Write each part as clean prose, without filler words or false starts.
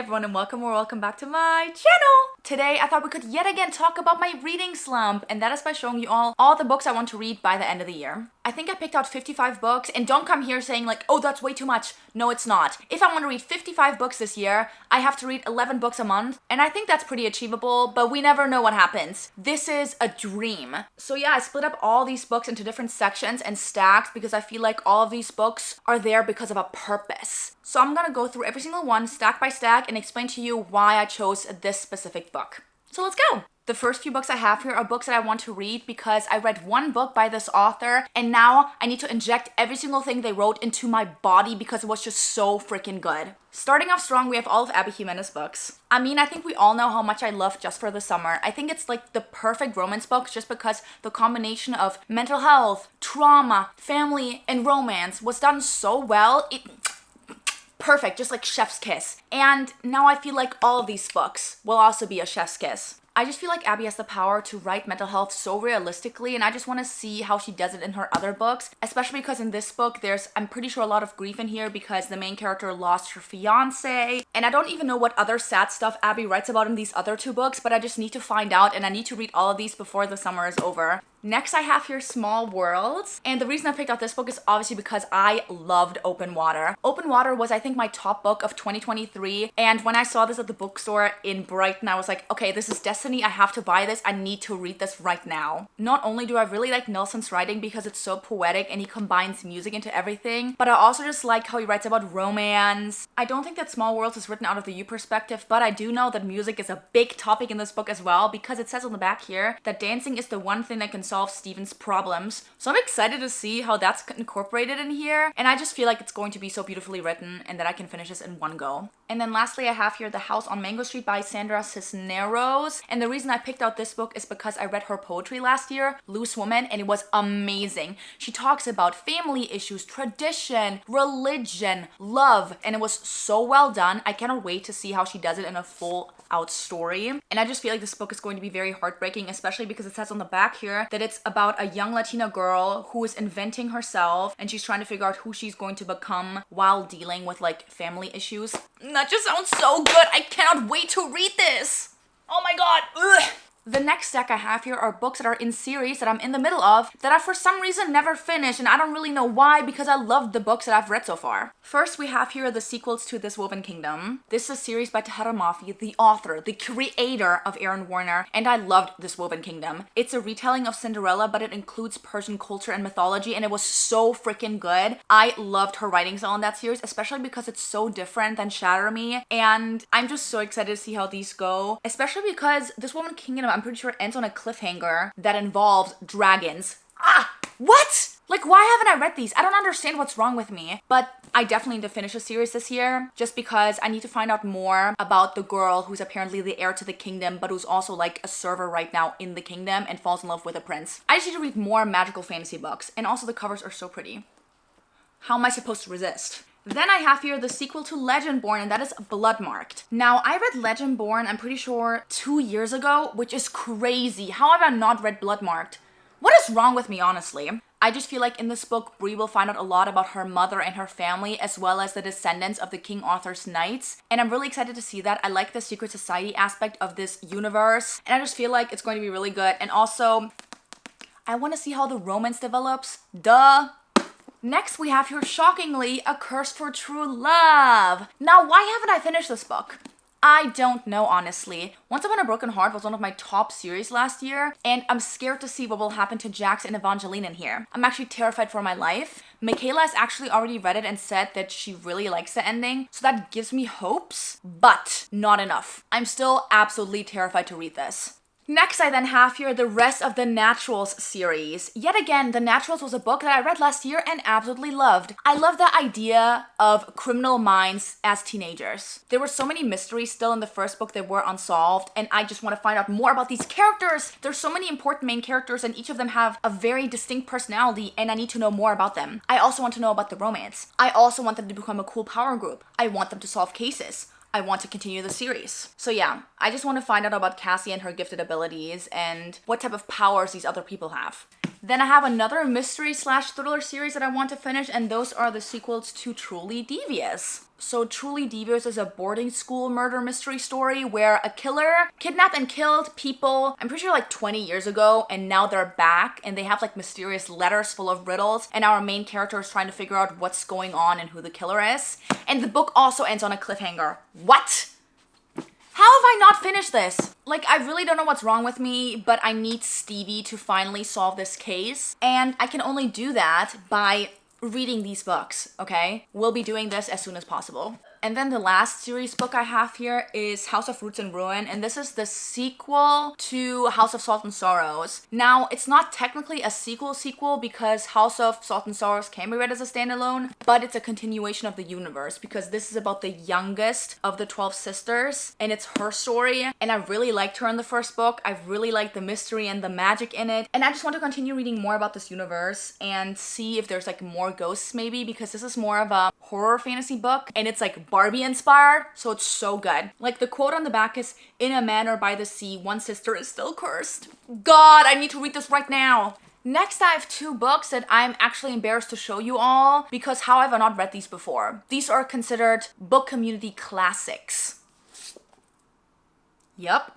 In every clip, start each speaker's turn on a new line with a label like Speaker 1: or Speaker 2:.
Speaker 1: everyone and welcome back to my channel! Today I thought we could yet again talk about my reading slump, and that is by showing you all the books I want to read by the end of the year. I think I picked out 55 books, and don't come here saying like, oh, that's way too much. No, it's not. If I want to read 55 books this year, I have to read 11 books a month, and I think that's pretty achievable, but we never know what happens. This is a dream. So yeah, I split up all these books into different sections and stacked because I feel like all of these books are there because of a purpose. So I'm gonna go through every single one, stack by stack, and explain to you why I chose this specific book. So let's go! The first few books I have here are books that I want to read because I read one book by this author and now I need to inject every single thing they wrote into my body because it was just so freaking good. Starting off strong, we have all of Abby Jimenez's books. I mean, I think we all know how much I love Just for the Summer. I think it's like the perfect romance book just because the combination of mental health, trauma, family, and romance was done so well. Perfect, just like chef's kiss. And now I feel like all of these books will also be a chef's kiss. I just feel like Abby has the power to write mental health so realistically, and I just want to see how she does it in her other books, especially because in this book there's, I'm pretty sure, a lot of grief in here because the main character lost her fiance, and I don't even know what other sad stuff Abby writes about in these other two books, but I just need to find out, and I need to read all of these before the summer is over. Next, I have here Small Worlds, and the reason I picked out this book is obviously because I loved Open Water. Open Water was, I think, my top book of 2023, and when I saw this at the bookstore in Brighton, I was like, okay, this is destiny, I have to buy this, I need to read this right now. Not only do I really like Nelson's writing because it's so poetic and he combines music into everything, but I also just like how he writes about romance. I don't think that Small Worlds is written out of the you perspective, but I do know that music is a big topic in this book as well because it says on the back here that dancing is the one thing that can solve Stephen's problems. So I'm excited to see how that's incorporated in here, and I just feel like it's going to be so beautifully written and that I can finish this in one go. And then lastly, I have here The House on Mango Street by Sandra Cisneros, and the reason I picked out this book is because I read her poetry last year, Loose Woman, and it was amazing. She talks about family issues, tradition, religion, love, and it was so well done. I cannot wait to see how she does it in a full out story. And I just feel like this book is going to be very heartbreaking, especially because it says on the back here that it's about a young Latina girl who is inventing herself and she's trying to figure out who she's going to become while dealing with like family issues. That just sounds so good. I cannot wait to read this. Oh my god. Ugh. The next stack I have here are books that are in series that I'm in the middle of that I for some reason never finished, and I don't really know why because I loved the books that I've read so far. First, we have here the sequels to This Woven Kingdom. This is a series by Tahara Mafi, the author, the creator of Aaron Warner, and I loved This Woven Kingdom. It's a retelling of Cinderella, but it includes Persian culture and mythology, and it was so freaking good. I loved her writing style in that series, especially because it's so different than Shatter Me, and I'm just so excited to see how these go, especially because This Woven Kingdom, I'm pretty sure it ends on a cliffhanger that involves dragons. What? Like, why haven't I read these? I don't understand what's wrong with me. But I definitely need to finish a series this year just because I need to find out more about the girl who's apparently the heir to the kingdom, but who's also like a server right now in the kingdom and falls in love with a prince. I just need to read more magical fantasy books, and also the covers are so pretty. How am I supposed to resist? Then I have here the sequel to Legendborn, and that is Bloodmarked. Now, I read Legendborn, I'm pretty sure 2 years ago, which is crazy. How have I not read Bloodmarked? What is wrong with me, honestly? I just feel like in this book, Bree will find out a lot about her mother and her family, as well as the descendants of the King Arthur's knights. And I'm really excited to see that. I like the secret society aspect of this universe, and I just feel like it's going to be really good. And also, I want to see how the romance develops. Duh! Next, we have here, shockingly, A Curse for True Love. Now, why haven't I finished this book? I don't know, honestly. Once Upon a Broken Heart was one of my top series last year, and I'm scared to see what will happen to Jax and Evangeline in here. I'm actually terrified for my life. Michaela has actually already read it and said that she really likes the ending, so that gives me hopes, but not enough. I'm still absolutely terrified to read this. Next, I then have here the rest of the Naturals series. Yet again, The Naturals was a book that I read last year and absolutely loved. I love the idea of criminal minds as teenagers. There were so many mysteries still in the first book that were unsolved, and I just want to find out more about these characters. There's so many important main characters, and each of them have a very distinct personality, and I need to know more about them. I also want to know about the romance. I also want them to become a cool power group. I want them to solve cases. I want to continue the series. So yeah, I just want to find out about Cassie and her gifted abilities and what type of powers these other people have. Then I have another mystery slash thriller series that I want to finish, and those are the sequels to Truly Devious. So Truly Devious is a boarding school murder mystery story where a killer kidnapped and killed people, I'm pretty sure like 20 years ago, and now they're back and they have like mysterious letters full of riddles, and our main character is trying to figure out what's going on and who the killer is. And the book also ends on a cliffhanger. What? How have I not finished this? Like, I really don't know what's wrong with me, but I need Stevie to finally solve this case. And I can only do that by reading these books, okay? We'll be doing this as soon as possible. And then the last series book I have here is House of Roots and Ruin, and this is the sequel to House of Salt and Sorrows. Now, it's not technically a sequel because House of Salt and Sorrows can be read as a standalone, but it's a continuation of the universe because this is about the youngest of the 12 sisters, and it's her story, and I really liked her in the first book. I really liked the mystery and the magic in it, and I just want to continue reading more about this universe and see if there's like more ghosts maybe, because this is more of a horror fantasy book, and it's like Barbie inspired, so it's so good. Like the quote on the back is, "In a manor by the sea, one sister is still cursed." God, I need to read this right now. Next, I have two books that I'm actually embarrassed to show you all because how have I not read these before? These are considered book community classics. Yep.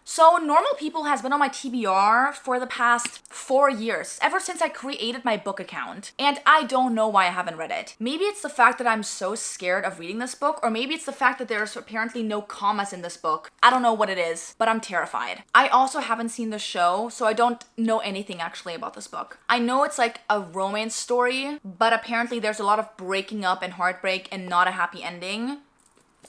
Speaker 1: So Normal People has been on my TBR for the past 4 years, ever since I created my book account. And I don't know why I haven't read it. Maybe it's the fact that I'm so scared of reading this book, or maybe it's the fact that there's apparently no commas in this book. I don't know what it is, but I'm terrified. I also haven't seen the show, so I don't know anything actually about this book. I know it's like a romance story, but apparently there's a lot of breaking up and heartbreak and not a happy ending.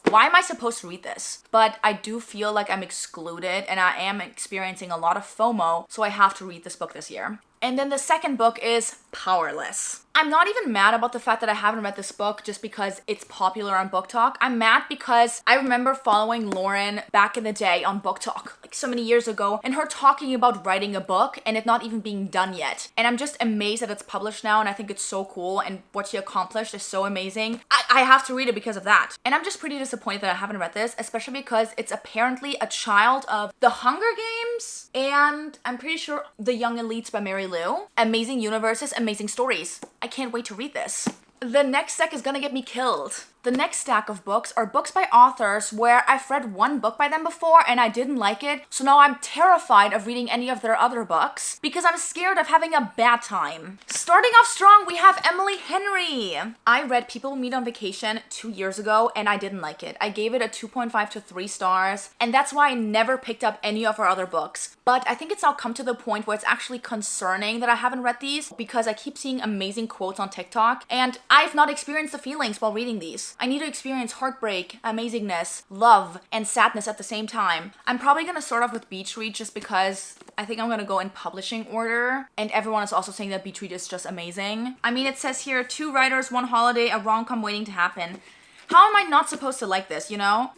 Speaker 1: Why am I supposed to read this? But I do feel like I'm excluded and I am experiencing a lot of FOMO, so I have to read this book this year. And then the second book is Powerless. I'm not even mad about the fact that I haven't read this book just because it's popular on Book Talk. I'm mad because I remember following Lauren back in the day on Book Talk, like so many years ago, and her talking about writing a book and it not even being done yet. And I'm just amazed that it's published now, and I think it's so cool, and what she accomplished is so amazing. I have to read it because of that. And I'm just pretty disappointed that I haven't read this, especially because it's apparently a child of The Hunger Games, and I'm pretty sure The Young Elites by Mary Lou. Amazing universes, amazing stories. I can't wait to read this. The next stack is gonna get me killed. The next stack of books are books by authors where I've read one book by them before and I didn't like it, so now I'm terrified of reading any of their other books because I'm scared of having a bad time. Starting off strong, we have Emily Henry. I read People Meet on Vacation 2 years ago and I didn't like it. I gave it a 2.5 to 3 stars, and that's why I never picked up any of her other books. But I think it's now come to the point where it's actually concerning that I haven't read these because I keep seeing amazing quotes on TikTok and I've not experienced the feelings while reading these. I need to experience heartbreak, amazingness, love, and sadness at the same time. I'm probably gonna start off with Beach Read just because I think I'm gonna go in publishing order, and everyone is also saying that Beach Read is just amazing. I mean, it says here, 2 writers, 1 holiday, a rom-com waiting to happen. How am I not supposed to like this, you know?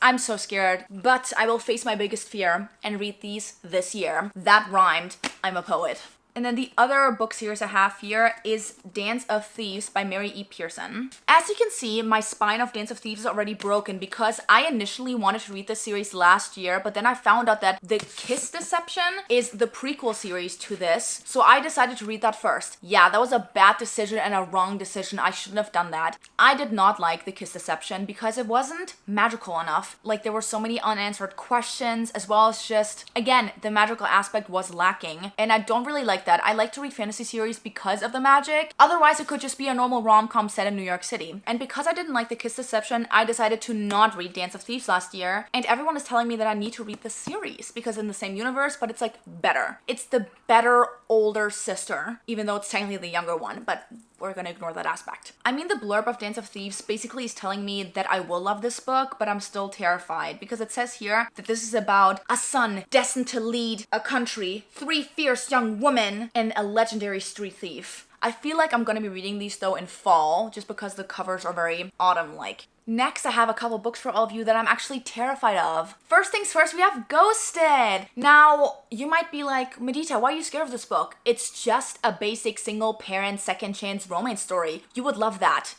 Speaker 1: I'm so scared, but I will face my biggest fear and read these this year. That rhymed. I'm a poet. And then the other book series I have here is Dance of Thieves by Mary E. Pearson. As you can see, my spine of Dance of Thieves is already broken because I initially wanted to read this series last year, but then I found out that The Kiss Deception is the prequel series to this, so I decided to read that first. Yeah, that was a bad decision and a wrong decision. I shouldn't have done that. I did not like The Kiss Deception because it wasn't magical enough. Like, there were so many unanswered questions, as well as just, again, the magical aspect was lacking, and I don't really like that. I like to read fantasy series because of the magic. Otherwise, it could just be a normal rom-com set in New York City. And because I didn't like The Kiss Deception, I decided to not read Dance of Thieves last year. And everyone is telling me that I need to read the series because in the same universe, but it's like better. It's the better older sister, even though it's technically the younger one, but we're gonna ignore that aspect. I mean, the blurb of Dance of Thieves basically is telling me that I will love this book, but I'm still terrified because it says here that this is about a son destined to lead a country, 3 fierce young women, and a legendary street thief. I feel like I'm gonna be reading these though in fall, just because the covers are very autumn-like. Next, I have a couple books for all of you that I'm actually terrified of. First things first, we have Ghosted. Now, you might be like, Madita, why are you scared of this book? It's just a basic single parent second chance romance story. You would love that.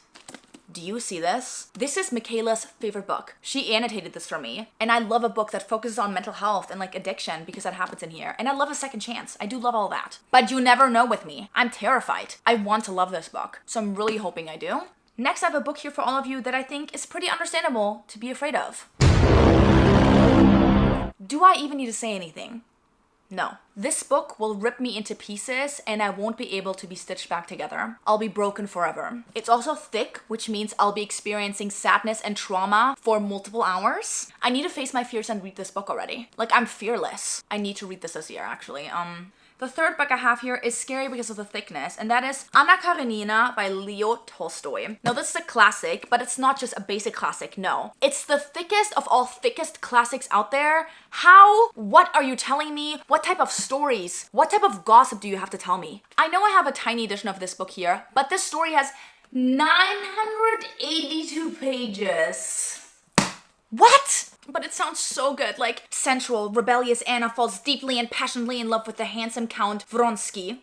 Speaker 1: do you see this? This is Michaela's favorite book. She annotated this for me. And I love a book that focuses on mental health and like addiction because that happens in here. And I love A Second Chance. I do love all that. But you never know with me. I'm terrified. I want to love this book. So I'm really hoping I do. Next, I have a book here for all of you that I think is pretty understandable to be afraid of. Do I even need to say anything? No. This book will rip me into pieces and I won't be able to be stitched back together. I'll be broken forever. It's also thick, which means I'll be experiencing sadness and trauma for multiple hours. I need to face my fears and read this book already. Like, I'm fearless. I need to read this year, actually. The third book I have here is scary because of the thickness, and that is Anna Karenina by Leo Tolstoy. Now, this is a classic, but it's not just a basic classic, no. It's the thickest of all thickest classics out there. How? What are you telling me? What type of stories? What type of gossip do you have to tell me? I know I have a tiny edition of this book here, but this story has 982 pages. What? But it sounds so good, like sensual, rebellious Anna falls deeply and passionately in love with the handsome Count Vronsky.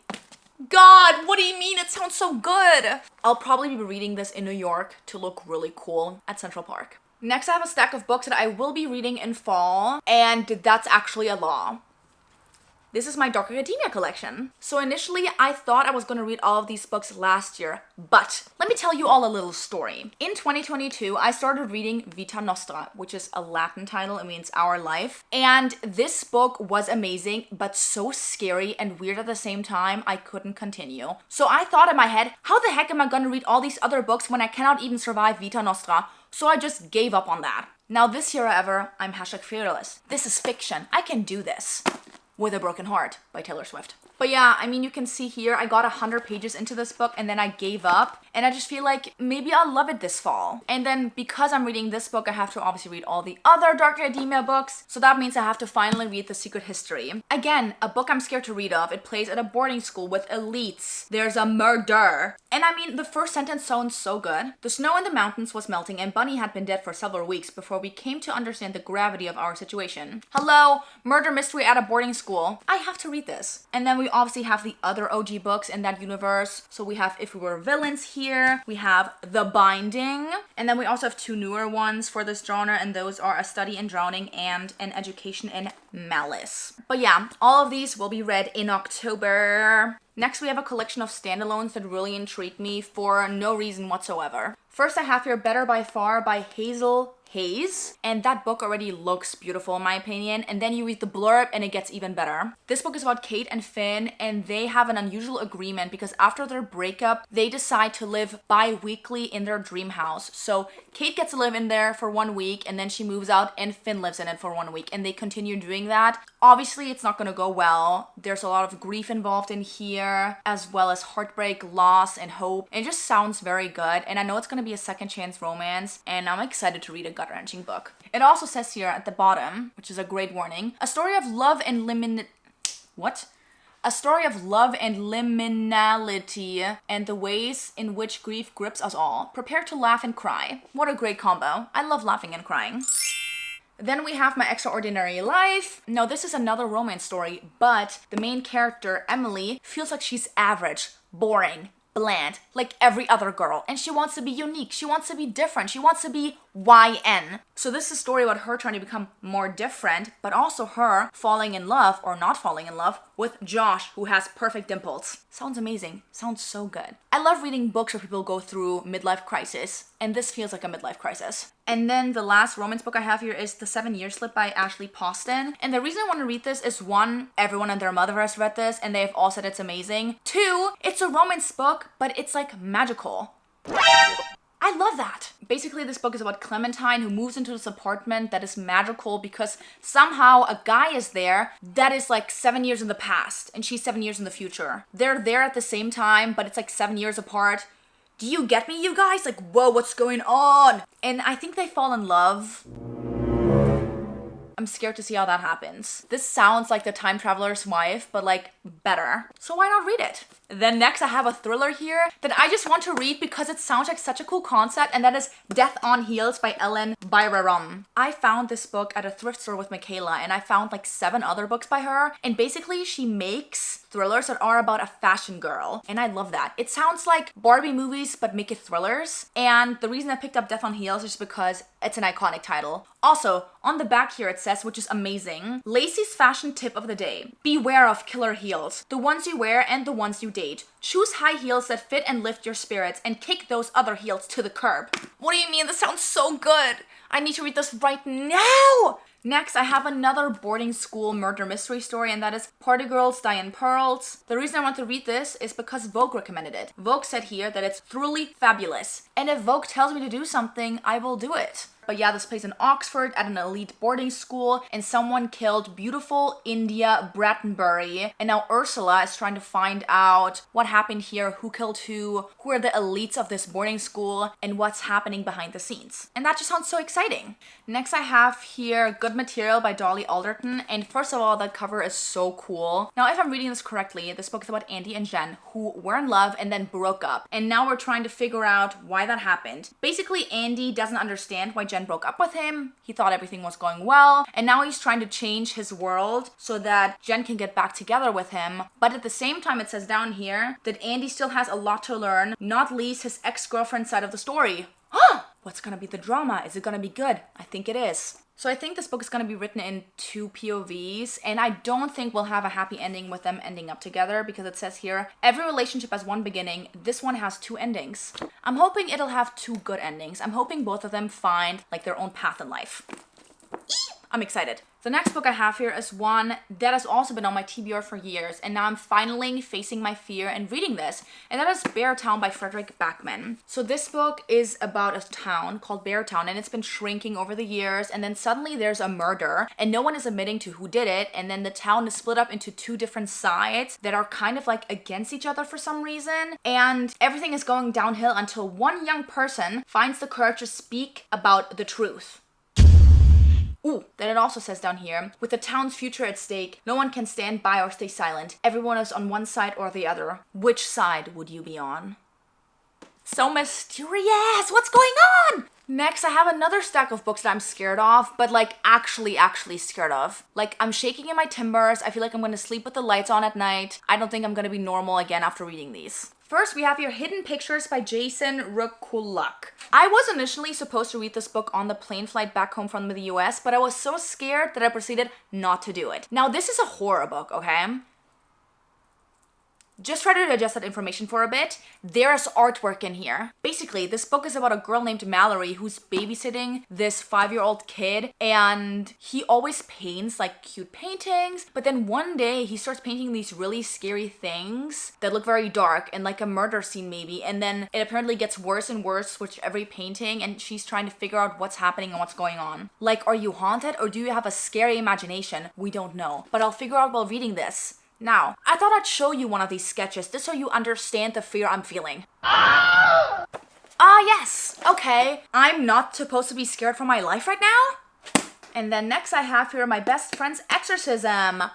Speaker 1: God, what do you mean? It sounds so good. I'll probably be reading this in New York to look really cool at Central Park. Next, I have a stack of books that I will be reading in fall, and that's actually a law. This is my Dark Academia collection. So initially, I thought I was gonna read all of these books last year, but let me tell you all a little story. In 2022, I started reading Vita Nostra, which is a Latin title, it means Our Life. And this book was amazing, but so scary and weird at the same time, I couldn't continue. So I thought in my head, how the heck am I gonna read all these other books when I cannot even survive Vita Nostra? So I just gave up on that. Now this year, however, I'm #fearless. This is fiction. I can do this. With a Broken Heart by Taylor Swift. But yeah, I mean, you can see here, I got 100 pages into this book and then I gave up. And I just feel like maybe I'll love it this fall. And then because I'm reading this book, I have to obviously read all the other Dark Academia books. So that means I have to finally read The Secret History. Again, a book I'm scared to read of. It plays at a boarding school with elites. There's a murder. And I mean, the first sentence sounds so good. The snow in the mountains was melting and Bunny had been dead for several weeks before we came to understand the gravity of our situation. Hello, murder mystery at a boarding school. I have to read this. And then we obviously have the other OG books in that universe. So we have If We Were Villains here. We have The Binding. And then we also have 2 newer ones for this genre, and those are A Study in Drowning and An Education in Malice. But yeah, all of these will be read in October. Next, we have a collection of standalones that really intrigued me for no reason whatsoever. First, I have here Better by Far by Hazel Hayes, and that book already looks beautiful in my opinion, and then you read the blurb and it gets even better. This book is about Kate and Finn, and they have an unusual agreement because after their breakup, they decide to live bi-weekly in their dream house. So Kate gets to live in there for 1 week, and then she moves out and Finn lives in it for 1 week, and they continue doing that. Obviously, it's not gonna go well. There's a lot of grief involved in here, as well as heartbreak, loss, and hope. It just sounds very good, and I know it's gonna be a second chance romance, and I'm excited to read a gut-wrenching book. It also says here at the bottom, which is a great warning, a story of love and A story of love and liminality and the ways in which grief grips us all. Prepare to laugh and cry. What a great combo. I love laughing and crying. Then we have My Extraordinary Life. Now, this is another romance story, but the main character, Emily, feels like she's average, boring, bland, like every other girl. And she wants to be unique. She wants to be different. She wants to be YN. So this is a story about her trying to become more different, but also her falling in love, or not falling in love, with Josh, who has perfect dimples. Sounds amazing. Sounds so good. I love reading books where people go through midlife crisis, and this feels like a midlife crisis. And then the last romance book I have here is The 7 Year Slip by Ashley Poston. And the reason I want to read this is 1, everyone and their mother has read this, and they've all said it's amazing. 2, it's a romance book, but it's like magical. I love that. Basically, this book is about Clementine, who moves into this apartment that is magical because somehow a guy is there that is like 7 years in the past and she's 7 years in the future. They're there at the same time, but it's like 7 years apart. Do you get me, you guys? Like, whoa, what's going on? And I think they fall in love. I'm I'm scared to see how that happens. This sounds like The Time Traveler's Wife, but like better. So why not read it? Then next I have a thriller here that I just want to read because it sounds like such a cool concept, and that is Death on Heels by Ellen Byrarom. I found this book at a thrift store with Michaela, and I found like 7 other books by her, and basically she makes thrillers that are about a fashion girl, and I love that. It sounds like Barbie movies but make it thrillers, and the reason I picked up Death on Heels is because it's an iconic title. Also, on the back here it says, which is amazing, Lacey's fashion tip of the day. Beware of killer heels. The ones you wear and the ones you date. Choose high heels that fit and lift your spirits and kick those other heels to the curb. What do you mean? This sounds so good. I need to read this right now. Next, I have another boarding school murder mystery story, and that is Party Girls Die in Pearls. The reason I want to read this is because Vogue recommended it. Vogue said here that it's truly fabulous. And if Vogue tells me to do something, I will do it. But yeah, this plays in Oxford at an elite boarding school, and someone killed beautiful India Brattenbury. And now Ursula is trying to find out what happened here, who killed who are the elites of this boarding school, and what's happening behind the scenes. And that just sounds so exciting. Next I have here Good Material by Dolly Alderton. And first of all, the cover is so cool. Now, if I'm reading this correctly, this book is about Andy and Jen, who were in love and then broke up. And now we're trying to figure out why that happened. Basically, Andy doesn't understand why Jen broke up with him. He thought everything was going well, and now he's trying to change his world so that Jen can get back together with him. But at the same time, it says down here that Andy still has a lot to learn, not least his ex-girlfriend side of the story. What's gonna be the drama? Is it gonna be good? I think it is. So I think this book is going to be written in 2 POVs, and I don't think we'll have a happy ending with them ending up together, because it says here, every relationship has one beginning, this one has 2 endings. I'm hoping it'll have 2 good endings. I'm hoping both of them find like their own path in life. I'm excited. The next book I have here is one that has also been on my TBR for years, and now I'm finally facing my fear and reading this, and that is Bear Town by Frederick Backman. So this book is about a town called Bear Town, and it's been shrinking over the years, and then suddenly there's a murder, and no one is admitting to who did it, and then the town is split up into 2 different sides that are kind of like against each other for some reason, and everything is going downhill until one young person finds the courage to speak about the truth. Ooh, then it also says down here, with the town's future at stake, no one can stand by or stay silent. Everyone is on one side or the other. Which side would you be on? So mysterious! What's going on? Next, I have another stack of books that I'm scared of, but like actually scared of. Like, I'm shaking in my timbers. I feel like I'm gonna sleep with the lights on at night. I don't think I'm gonna be normal again after reading these. First, we have here Hidden Pictures by Jason Rukulak. I was initially supposed to read this book on the plane flight back home from the US, but I was so scared that I proceeded not to do it. Now, this is a horror book, okay? Just try to digest that information for a bit. There's artwork in here. Basically, this book is about a girl named Mallory who's babysitting this 5-year-old kid, and he always paints like cute paintings, but then one day he starts painting these really scary things that look very dark and like a murder scene maybe, and then it apparently gets worse and worse with every painting, and she's trying to figure out what's happening and what's going on. Like, are you haunted or do you have a scary imagination? We don't know, but I'll figure out while reading this. Now, I thought I'd show you one of these sketches just so you understand the fear I'm feeling. Yes! Okay, I'm not supposed to be scared for my life right now? And then next I have here My Best Friend's Exorcism. Woo!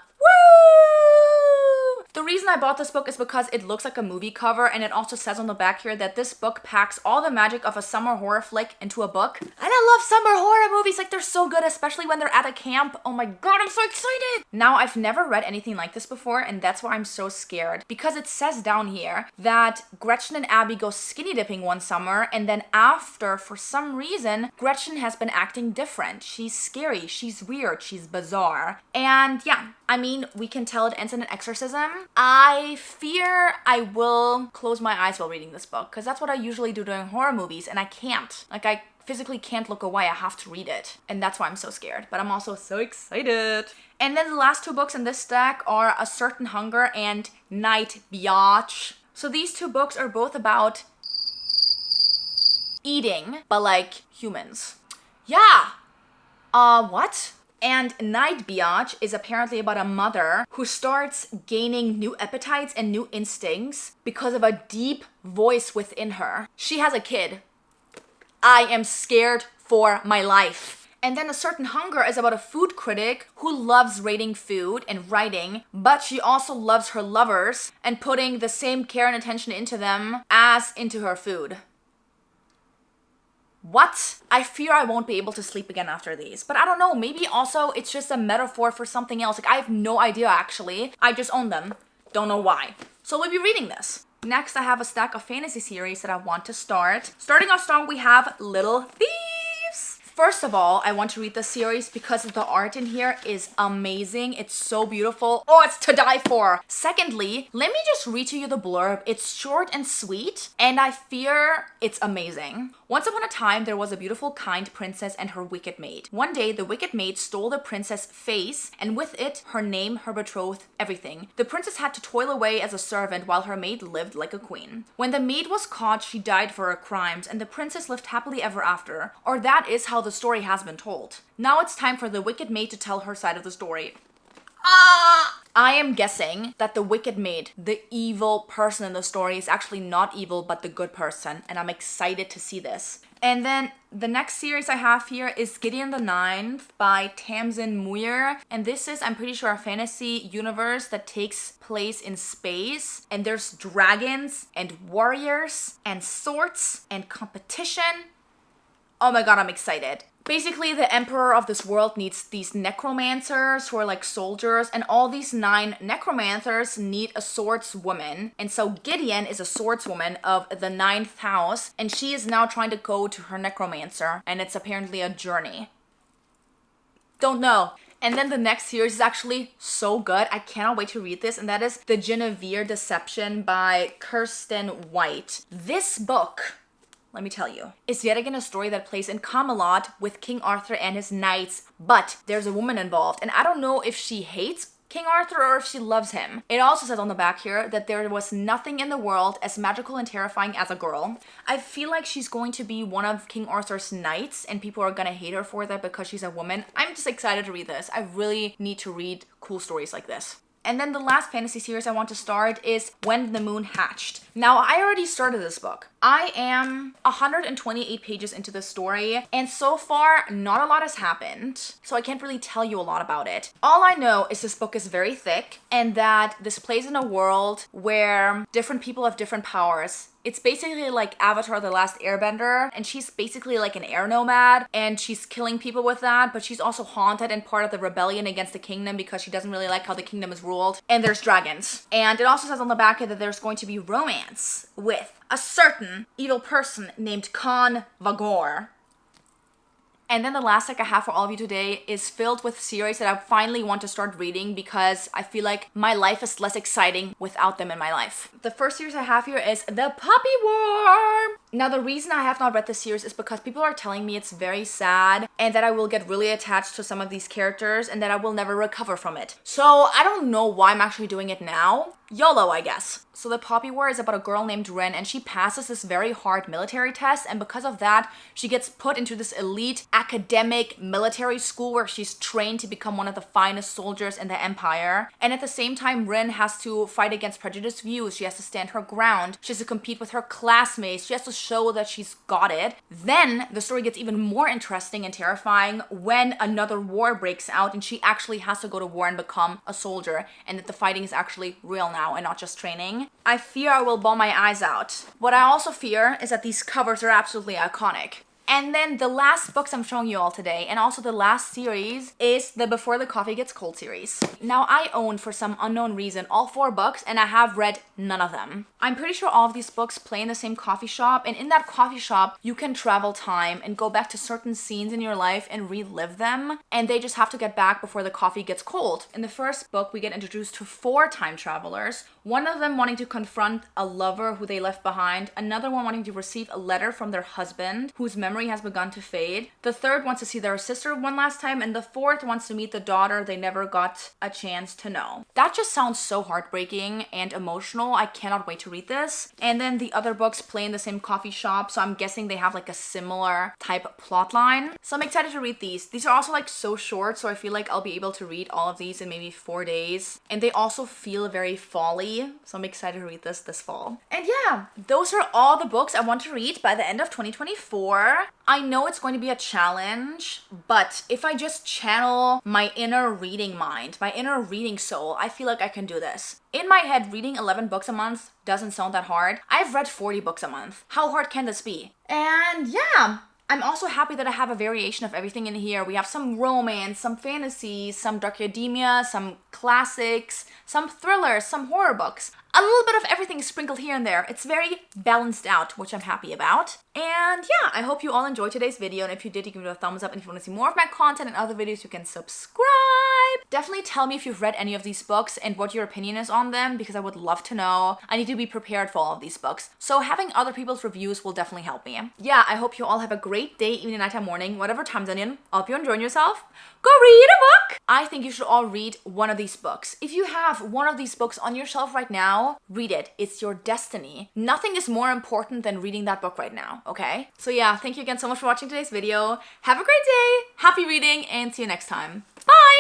Speaker 1: The reason I bought this book is because it looks like a movie cover, and it also says on the back here that this book packs all the magic of a summer horror flick into a book. And I love summer horror movies, like they're so good, especially when they're at a camp. Oh my god, I'm so excited! Now, I've never read anything like this before, and that's why I'm so scared. Because it says down here that Gretchen and Abby go skinny dipping one summer, and then after, for some reason, Gretchen has been acting different. She's scary, she's weird, she's bizarre. And yeah, I mean, we can tell it ends in an exorcism. I fear I will close my eyes while reading this book, because that's what I usually do during horror movies, and I can't. Like, I physically can't look away. I have to read it. And that's why I'm so scared. But I'm also so excited. And then the last 2 books in this stack are A Certain Hunger and Night Biatch. So these 2 books are both about eating, but like humans. Yeah. What? And Night Biatch is apparently about a mother who starts gaining new appetites and new instincts because of a deep voice within her. She has a kid. I am scared for my life. And then A Certain Hunger is about a food critic who loves rating food and writing, but she also loves her lovers and putting the same care and attention into them as into her food. What? I fear I won't be able to sleep again after these. But I don't know, maybe also it's just a metaphor for something else. Like, I have no idea actually. I just own them. Don't know why. So we'll be reading this. Next, I have a stack of fantasy series that I want to start. Starting off strong, we have Little Thieves. First of all, I want to read this series because the art in here is amazing. It's so beautiful. Oh, it's to die for. Secondly, let me just read to you the blurb. It's short and sweet, and I fear it's amazing. Once upon a time, there was a beautiful, kind princess and her wicked maid. One day, the wicked maid stole the princess' face, and with it, her name, her betrothed, everything. The princess had to toil away as a servant while her maid lived like a queen. When the maid was caught, she died for her crimes, and the princess lived happily ever after. Or that is how the story has been told. Now it's time for the wicked maid to tell her side of the story. I am guessing that the wicked maid, the evil person in the story, is actually not evil but the good person, and I'm excited to see this. And then the next series I have here is Gideon the Ninth by Tamsin Muir, and this is, I'm pretty sure, a fantasy universe that takes place in space, and there's dragons and warriors and swords and competition. Oh my god, I'm excited. Basically, the emperor of this world needs these necromancers who are like soldiers, and all these 9 necromancers need a swordswoman. And so Gideon is a swordswoman of the 9th house, and she is now trying to go to her necromancer, and it's apparently a journey. Don't know. And then the next series is actually so good. I cannot wait to read this, and that is The Genevieve Deception by Kirsten White. This book, let me tell you, it's yet again a story that plays in Camelot with King Arthur and his knights, but there's a woman involved, and I don't know if she hates King Arthur or if she loves him. It also says on the back here that there was nothing in the world as magical and terrifying as a girl. I feel like she's going to be one of King Arthur's knights, and people are gonna hate her for that because she's a woman. I'm just excited to read this. I really need to read cool stories like this. And then the last fantasy series I want to start is When the Moon Hatched. Now, I already started this book. I am 128 pages into the story, and so far, not a lot has happened, so I can't really tell you a lot about it. All I know is this book is very thick, and that this plays in a world where different people have different powers. It's basically like Avatar: The Last Airbender, and she's basically like an air nomad, and she's killing people with that, but she's also haunted and part of the rebellion against the kingdom because she doesn't really like how the kingdom is ruled. And there's dragons. And it also says on the back here that there's going to be romance with a certain evil person named Khan Vagor. And then the last deck I have for all of you today is filled with series that I finally want to start reading because I feel like my life is less exciting without them in my life. The first series I have here is The Puppy War. Now, the reason I have not read this series is because people are telling me it's very sad and that I will get really attached to some of these characters and that I will never recover from it. So I don't know why I'm actually doing it now. YOLO, I guess. So The Poppy War is about a girl named Ren, and she passes this very hard military test, and because of that, she gets put into this elite academic military school where she's trained to become one of the finest soldiers in the empire. And at the same time, Ren has to fight against prejudiced views. She has to stand her ground. She has to compete with her classmates. She has to show that she's got it. Then the story gets even more interesting and terrifying when another war breaks out and she actually has to go to war and become a soldier, and that the fighting is actually real now and not just training. I fear I will bawl my eyes out. What I also fear is that these covers are absolutely iconic. And then the last books I'm showing you all today, and also the last series, is the Before the Coffee Gets Cold series. Now, I own, for some unknown reason, all 4 books, and I have read none of them. I'm pretty sure all of these books play in the same coffee shop, and in that coffee shop, you can travel time and go back to certain scenes in your life and relive them, and they just have to get back before the coffee gets cold. In the first book, we get introduced to 4 time travelers, one of them wanting to confront a lover who they left behind, another one wanting to receive a letter from their husband, whose memory has begun to fade. The third wants to see their sister one last time, and the fourth wants to meet the daughter they never got a chance to know. That just sounds so heartbreaking and emotional. I cannot wait to read this. And then the other books play in the same coffee shop, so I'm guessing they have like a similar type plot line. So I'm excited to read these. These are also like so short, so I feel like I'll be able to read all of these in maybe 4 days. And they also feel very fall-y, so I'm excited to read this fall. And yeah, those are all the books I want to read by the end of 2024. I know it's going to be a challenge, but if I just channel my inner reading mind, my inner reading soul, I feel like I can do this. In my head, reading 11 books a month doesn't sound that hard. I've read 40 books a month. How hard can this be? And yeah, I'm also happy that I have a variation of everything in here. We have some romance, some fantasy, some dark academia, some classics, some thrillers, some horror books. A little bit of everything sprinkled here and there. It's very balanced out, which I'm happy about. And yeah, I hope you all enjoyed today's video. And if you did, you can give it a thumbs up. And if you want to see more of my content and other videos, you can subscribe. Definitely tell me if you've read any of these books and what your opinion is on them, because I would love to know. I need to be prepared for all of these books. So having other people's reviews will definitely help me. Yeah, I hope you all have a great day, evening, nighttime, morning, whatever time zone you're in. I hope you're enjoying yourself. Go read a book! I think you should all read one of these books. If you have one of these books on your shelf right now, read it. It's your destiny. Nothing is more important than reading that book right now, okay? So yeah, thank you again so much for watching today's video. Have a great day, happy reading, and see you next time. Bye!